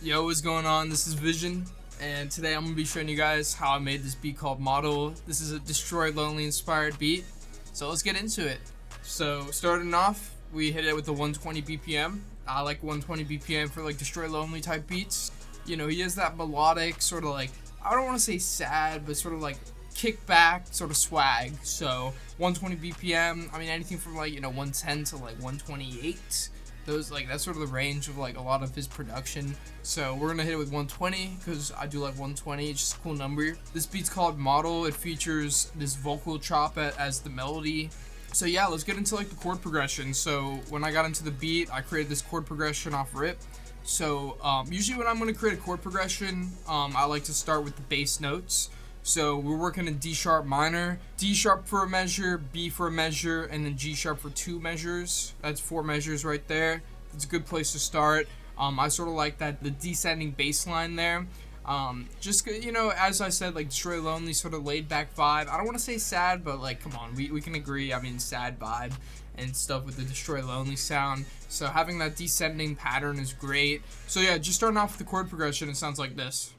Yo, what's going on? This is Vision, and today I'm going to be showing you guys how I made this beat called Model. This is a Destroy Lonely inspired beat, so let's get into it. So starting off, we hit it with the 120 BPM. I like 120 BPM for like Destroy Lonely type beats. You know, he has that melodic sort of like, I don't want to say sad, but sort of like kickback sort of swag. So 120 BPM, I mean anything from like, 110 to like 128. That's sort of the range of like a lot of his production. So we're gonna hit it with 120 because I do like 120. It's just a cool number. This beat's called Model. It features this vocal chop as the melody. So yeah, let's get into like the chord progression. So when I got into the beat, I created this chord progression off rip. So usually when I'm gonna create a chord progression, I like to start with the bass notes. So we're working in D sharp minor, D sharp for a measure, B for a measure, and then G sharp for 2 measures. That's 4 measures right there. It's a good place to start. I sort of like that, the descending bass line there. Just, as I said, like Destroy Lonely, sort of laid back vibe. I don't want to say sad, but like, come on, we can agree. I mean, sad vibe and stuff with the Destroy Lonely sound. So having that descending pattern is great. So yeah, just starting off with the chord progression, it sounds like this.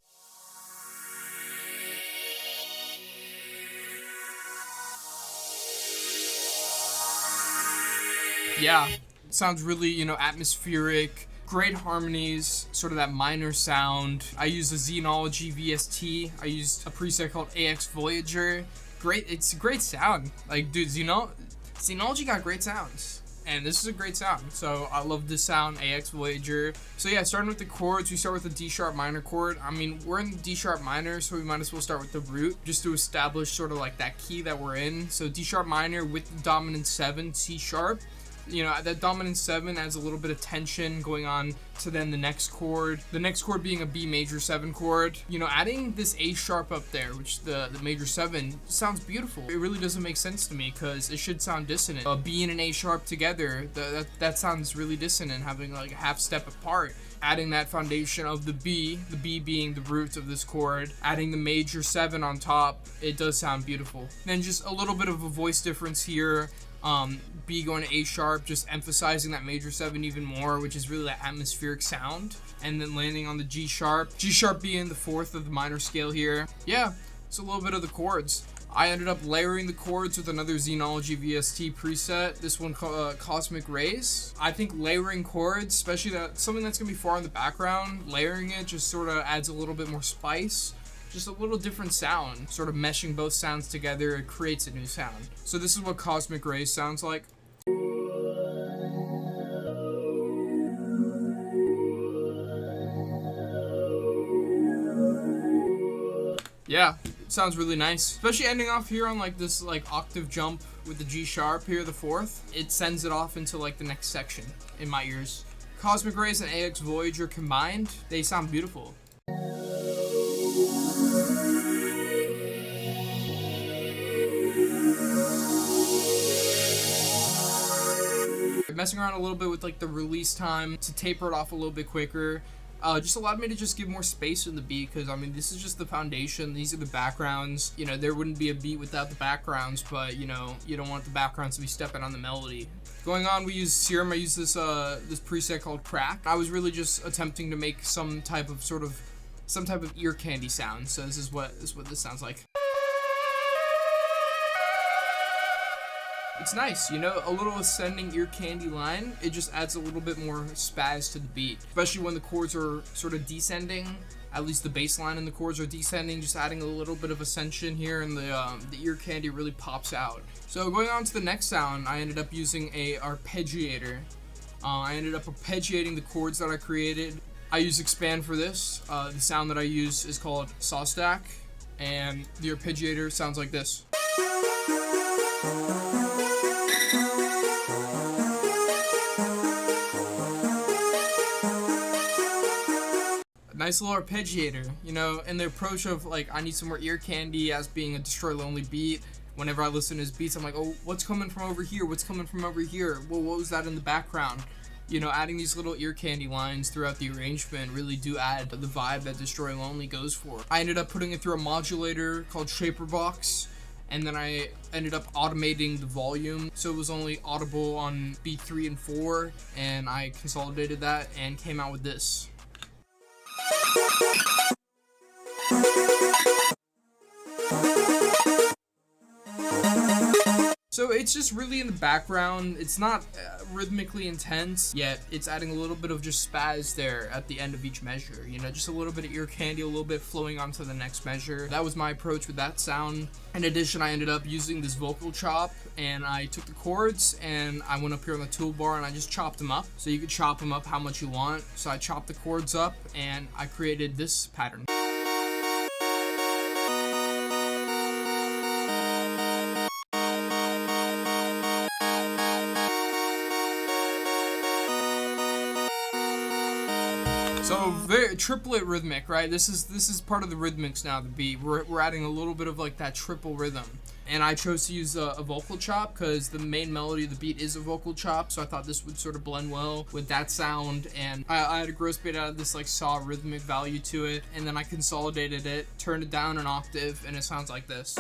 Yeah, it sounds really, atmospheric, great harmonies, sort of that minor sound. I use a Xenology VST. I used a preset called AX Voyager. It's a great sound. Like, dude, Xenology got great sounds. And this is a great sound. So I love this sound, AX Voyager. So yeah, starting with the chords, we start with the D sharp minor chord. I mean, we're in D sharp minor, so we might as well start with the root just to establish sort of like that key that we're in. So D sharp minor with the dominant 7, C sharp. That dominant 7 adds a little bit of tension going on to then the next chord. The next chord being a B major 7 chord. Adding this A sharp up there, which the major 7, sounds beautiful. It really doesn't make sense to me because it should sound dissonant. A B and an A sharp together, that sounds really dissonant, having like a half step apart. Adding that foundation of the B being the root of this chord, adding the major 7 on top, it does sound beautiful. Then just a little bit of a voice difference here. B going to A sharp, just emphasizing that major 7 even more, which is really that atmospheric sound. And then landing on the G sharp being the 4th of the minor scale here. Yeah, it's a little bit of the chords. I ended up layering the chords with another Xenology VST preset, this one called Cosmic Rays. I think layering chords, especially something that's going to be far in the background, layering it just sort of adds a little bit more spice. Just a little different sound, sort of meshing both sounds together, it creates a new sound. So this is what Cosmic Rays sounds like. Yeah, it sounds really nice. Especially ending off here on like this like octave jump with the G sharp here, the 4th. It sends it off into like the next section in my ears. Cosmic Rays and AX Voyager combined, they sound beautiful. Messing around a little bit with like the release time to taper it off a little bit quicker just allowed me to just give more space in the beat, because I mean this is just the foundation, these are the backgrounds. There wouldn't be a beat without the backgrounds, but you don't want the backgrounds to be stepping on the melody. Going on, we use Serum. I use this preset called Crack. I was really just attempting to make some type of ear candy sound, so this is what this sounds like. It's nice, a little ascending ear candy line. It just adds a little bit more spaz to the beat, especially when the chords are sort of descending. At least the bass line and the chords are descending, just adding a little bit of ascension here, and the ear candy really pops out. So going on to the next sound, I ended up using a Arpeggiator. I ended up arpeggiating the chords that I created. I use Expand for this. The sound that I use is called Saw Stack, and the Arpeggiator sounds like this. Nice little arpeggiator, and the approach of like, I need some more ear candy as being a Destroy Lonely beat. Whenever I listen to his beats, I'm like, oh, what's coming from over here? What's coming from over here? Well, what was that in the background? Adding these little ear candy lines throughout the arrangement really do add the vibe that Destroy Lonely goes for. I ended up putting it through a modulator called Shaper Box, and then I ended up automating the volume, so it was only audible on beat 3 and 4, and I consolidated that and came out with this. So it's just really in the background. It's not rhythmically intense, yet it's adding a little bit of just spaz there at the end of each measure. You know, just a little bit of ear candy, a little bit flowing onto the next measure. That was my approach with that sound. In addition, I ended up using this vocal chop, and I took the chords and I went up here on the toolbar and I just chopped them up. So you could chop them up how much you want. So I chopped the chords up and I created this pattern. So very triplet rhythmic, right? This is part of the rhythmics now. The beat, we're adding a little bit of like that triple rhythm, and I chose to use a vocal chop because the main melody of the beat is a vocal chop. So I thought this would sort of blend well with that sound, and I had a gross bit out of this like saw rhythmic value to it, and then I consolidated it, turned it down an octave, and it sounds like this.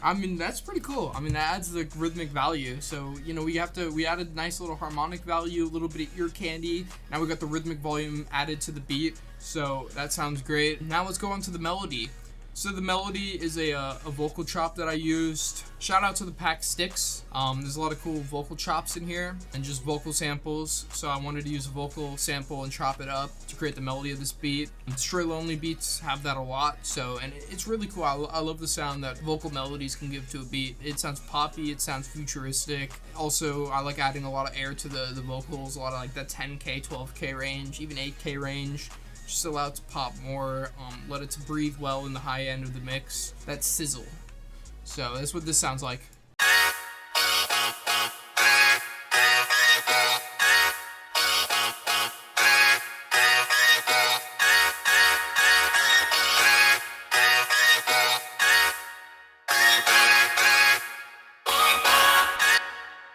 I mean, that's pretty cool. I mean, that adds the rhythmic value. So, you know, we added a nice little harmonic value, a little bit of ear candy. Now we got the rhythmic volume added to the beat. So that sounds great. Now let's go on to the melody. So the melody is a vocal chop that I used. Shout out to the Pack Sticks. There's a lot of cool vocal chops in here and just vocal samples. So I wanted to use a vocal sample and chop it up to create the melody of this beat. Destroy Lonely beats have that a lot. So, and it's really cool. I love the sound that vocal melodies can give to a beat. It sounds poppy, it sounds futuristic. Also, I like adding a lot of air to the vocals, a lot of like that 10K, 12K range, even 8K range. Just allow it to pop more, let it to breathe well in the high end of the mix. That sizzle. So that's what this sounds like.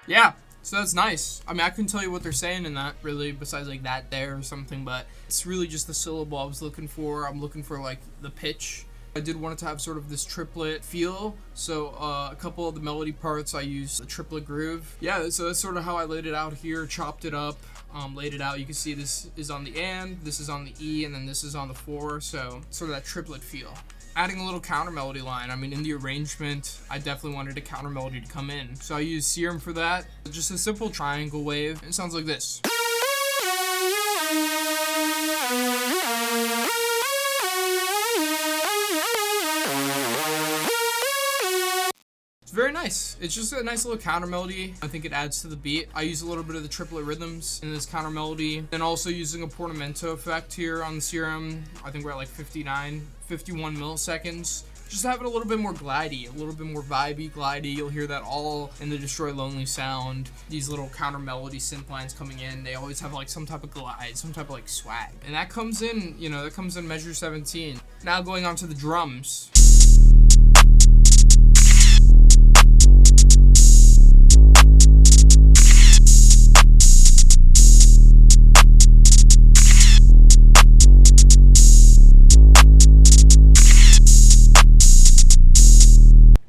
Yeah. So that's nice. I mean, I couldn't tell you what they're saying in that, really, besides like that there or something, but it's really just the syllable I was looking for. I'm looking for like the pitch. I did want it to have sort of this triplet feel, so a couple of the melody parts I used a triplet groove. Yeah, so that's sort of how I laid it out here, chopped it up, laid it out. You can see this is on the and, this is on the E, and then this is on the 4, so sort of that triplet feel. Adding a little counter melody line. I mean, in the arrangement, I definitely wanted a counter melody to come in. So I used Serum for that. Just a simple triangle wave. It sounds like this. It's very nice. It's just a nice little counter melody. I think it adds to the beat. I use a little bit of the triplet rhythms in this counter melody. And also using a portamento effect here on the Serum. I think we're at like 51 milliseconds. Just have it a little bit more glidey, a little bit more vibey, glidey. You'll hear that all in the Destroy Lonely sound. These little counter melody synth lines coming in, they always have like some type of glide, some type of like swag. And that comes in, you know, that comes in measure 17. Now going on to the drums.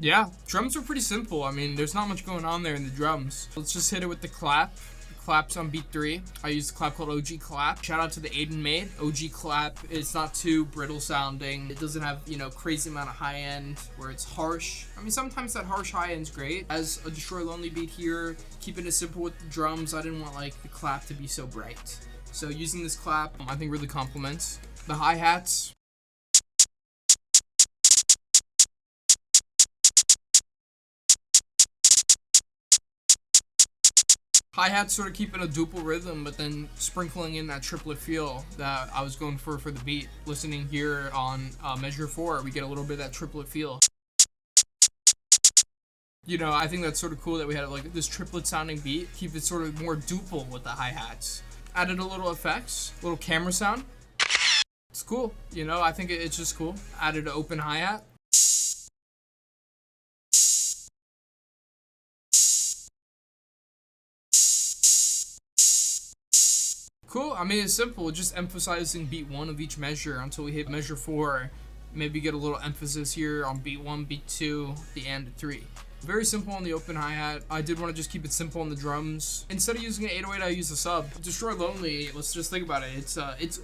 Yeah, drums are pretty simple. I mean, there's not much going on there in the drums. Let's just hit it with the clap. The clap's on beat 3. I used a clap called OG Clap. Shout out to the Aiden made. OG Clap, it's not too brittle sounding. It doesn't have, you know, crazy amount of high end where it's harsh. I mean, sometimes that harsh high end's great. As a Destroy Lonely beat here, keeping it simple with the drums, I didn't want like the clap to be so bright. So using this clap, I think really complements. The hi-hats. Hi-hats sort of keeping a duple rhythm, but then sprinkling in that triplet feel that I was going for the beat. Listening here on measure 4, we get a little bit of that triplet feel. You know, I think that's sort of cool that we had like this triplet sounding beat. Keep it sort of more duple with the hi-hats. Added a little effects, little camera sound. It's cool, you know, I think it's just cool. Added an open hi-hat. Cool. I mean, it's simple. Just emphasizing beat 1 of each measure until we hit measure 4. Maybe get a little emphasis here on beat 1, beat 2, the and 3. Very simple on the open hi-hat. I did want to just keep it simple on the drums. Instead of using an 808, I use a sub. Destroy Lonely, let's just think about it. It's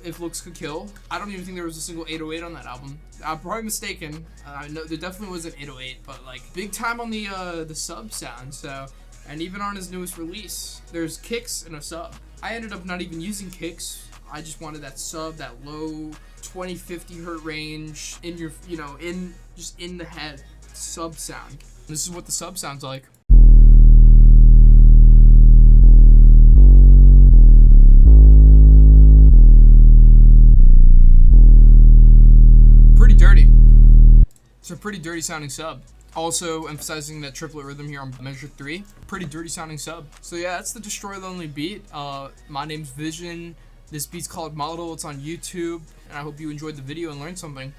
If Looks Could Kill. I don't even think there was a single 808 on that album. I'm probably mistaken. I know there definitely was an 808, but like big time on the sub sound. So, and even on his newest release, there's kicks and a sub. I ended up not even using kicks. I just wanted that sub, that low 20-50 hertz range in your, just in the head sub sound. This is what the sub sounds like. Pretty dirty. It's a pretty dirty sounding sub. Also emphasizing that triplet rhythm here on measure 3. Pretty dirty sounding sub. So yeah, that's the Destroy Lonely beat. My name's Vision. This beat's called Model. It's on YouTube. And I hope you enjoyed the video and learned something.